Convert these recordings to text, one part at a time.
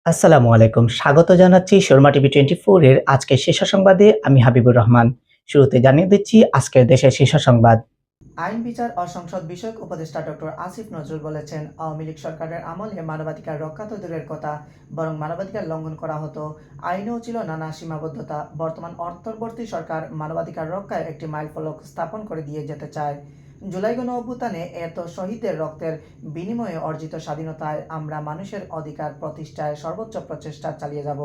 আসসালামু আলাইকুম। স্বাগত জানাচ্ছি শর্মা টিভি 24 এর আজকের শীর্ষ সংবাদে। আমি হাবিবুর রহমান। শুরুতে জানিয়ে দিচ্ছি আজকের দেশের শীর্ষ সংবাদ। আইন বিচার ও সংসদ বিষয়ক উপদেষ্টা ডক্টর আসিফ নজরুল বলেছেন, আওয়ামী লীগ সরকারের আমলে মানবাধিকার রক্ষা তো দূরের কথা, বরং মানবাধিকার লঙ্ঘন করা হতো। আইনেও ছিল নানা সীমাবদ্ধতা। বর্তমান অন্তর্বর্তী সরকার মানবাধিকার রক্ষায় একটি মাইলফলক স্থাপন করে দিয়ে যেতে চায়। জুলাই গণ অভ্যুত্থানে এত শহীদের রক্তের বিনিময়ে অর্জিত স্বাধীনতায় আমরা মানুষের অধিকার প্রতিষ্ঠায় সর্বোচ্চ প্রচেষ্টা চালিয়ে যাব।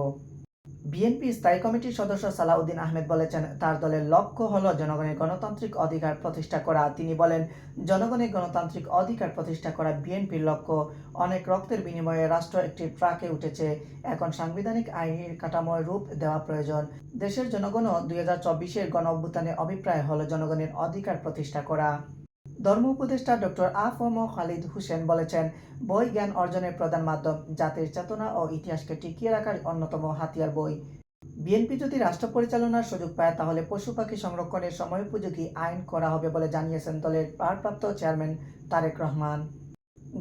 বিএনপি স্থায়ী কমিটির সদস্য সালাউদ্দিন আহমেদ বলেছেন, তার দলের লক্ষ্য হলো জনগণের গণতান্ত্রিক অধিকার প্রতিষ্ঠা করা। তিনি বলেন, জনগণের গণতান্ত্রিক অধিকার প্রতিষ্ঠা করা বিএনপির লক্ষ্য। অনেক রক্তের বিনিময়ে রাষ্ট্র একটি ট্রাকে উঠেছে। এখন সাংবিধানিক আইনের কাঠামোয় রূপ দেওয়া প্রয়োজন। দেশের জনগণও 2024-এর গণ অভ্যুত্থানের অভিপ্রায় হলো জনগণের অধিকার প্রতিষ্ঠা করা। ধর্ম উপদেষ্টা ডক্টর আ.ফ.ম. খালিদ হোসেন বলেছেন, বই জ্ঞান অর্জনের প্রধান মাধ্যম। জাতির চেতনা ও ইতিহাসকে টিকিয়ে রাখার অন্যতম হাতিয়ার বই। বিএনপি যদি রাষ্ট্র পরিচালনার সুযোগ পায়, তাহলে পশু পাখি সংরক্ষণের সময়োপযোগী আইন করা হবে বলে জানিয়েছেন দলের ভারপ্রাপ্ত চেয়ারম্যান তারেক রহমান।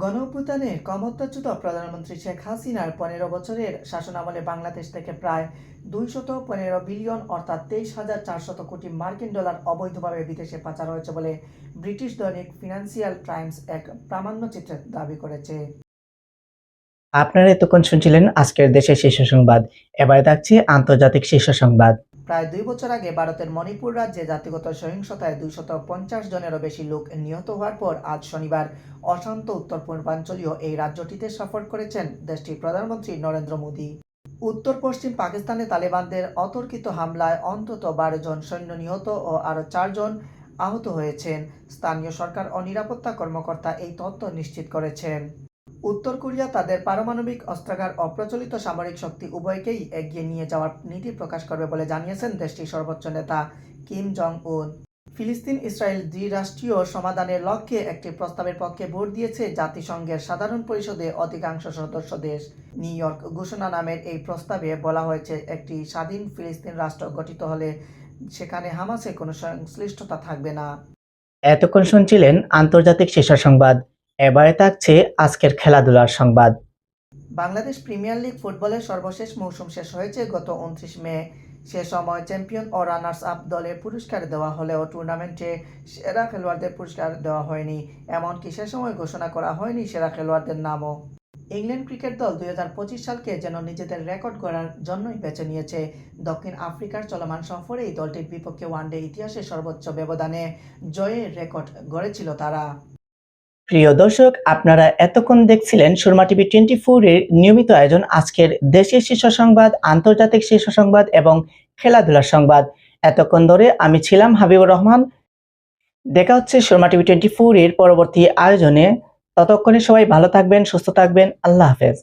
গণঅভ্যুত্থানে ক্ষমতাচ্যুত প্রধানমন্ত্রী শেখ হাসিনার 15 বছরের শাসনামলে বাংলাদেশ থেকে প্রায় 215 বিলিয়ন অর্থাৎ 23,400 কোটি মার্কিন ডলার অবৈধভাবে বিদেশে পাচার হয়েছে বলে ব্রিটিশ দৈনিক ফিনান্সিয়াল টাইমস এক প্রামাণ্যচিত্রে দাবি করেছে। আপনারা এতক্ষণ শুনছিলেন আজকের দেশের শীর্ষ সংবাদ। এবারে থাকছে আন্তর্জাতিক শীর্ষ সংবাদ। প্রায় 2 বছর আগে ভারতের মণিপুর রাজ্যে জাতিগত সহিংসতায় 250 জনেরও বেশি লোক নিহত হওয়ার পর আজ শনিবার অশান্ত উত্তর পূর্বাঞ্চলীয় এই রাজ্যটিতে সফর করেছেন দেশটির প্রধানমন্ত্রী নরেন্দ্র মোদী। উত্তর পশ্চিম পাকিস্তানে তালেবানদের অতর্কিত হামলায় অন্তত 12 জন সৈন্য নিহত ও আরও 4 জন আহত হয়েছেন। স্থানীয় সরকার ও নিরাপত্তা কর্মকর্তা এই তথ্য নিশ্চিত করেছেন। উত্তর কোরিয়া তাদের পারমাণবিক অস্ত্রাগার ও প্রচলিত সামরিক শক্তি উভয়কেই এগিয়ে নিয়ে যাওয়ার নীতি প্রকাশ করবে বলে জানিয়েছেন দেশটির সর্বোচ্চ নেতা কিম জং উন। ফিলিস্তিন ইসরায়েল দ্বিরাষ্ট্রীয় সমাধানের লক্ষ্যে একটি প্রস্তাবের পক্ষে ভোট দিয়েছে জাতিসংঘের সাধারণ পরিষদে অধিকাংশ সদস্য দেশ। নিউ ইয়র্ক ঘোষণা নামের এই প্রস্তাবে বলা হয়েছে, একটি স্বাধীন ফিলিস্তিন রাষ্ট্র গঠিত হলে সেখানে হামাসের কোনো সংশ্লিষ্টতা থাকবে না। এতক্ষণ শুনছিলেন আন্তর্জাতিক শীর্ষ সংবাদ। এবারে থাকছে আজকের খেলাধুলার সংবাদ। বাংলাদেশ প্রিমিয়ার লিগ ফুটবলের সর্বশেষ মৌসুম শেষ হয়েছে গত 29 মে। সে সময় চ্যাম্পিয়ন ও রানার্স আপ দলের পুরস্কার দেওয়া হলেও টুর্নামেন্টে সেরা খেলোয়াড়দের পুরস্কার দেওয়া হয়নি। এমনকি সে সময় ঘোষণা করা হয়নি সেরা খেলোয়াড়দের নামও। ইংল্যান্ড ক্রিকেট দল 2025 সালকে যেন নিজেদের রেকর্ড গড়ার জন্যই বেছে নিয়েছে। দক্ষিণ আফ্রিকার চলমান সফরেই দলটির বিপক্ষে ওয়ানডে ইতিহাসে সর্বোচ্চ ব্যবধানে জয়ের রেকর্ড গড়েছিল তারা। প্রিয় দর্শক, আপনারা এতক্ষণ দেখছিলেন শর্মা টিভি 24 এর নিয়মিত আয়োজন আজকের দেশের শীর্ষ সংবাদ, আন্তর্জাতিক শীর্ষ সংবাদ এবং খেলাধুলার সংবাদ। এতক্ষণ ধরে আমি ছিলাম হাবিবুর রহমান। দেখা হচ্ছে শর্মা টিভি 24 এর পরবর্তী আয়োজনে। ততক্ষণে সবাই ভালো থাকবেন, সুস্থ থাকবেন। আল্লাহ হাফেজ।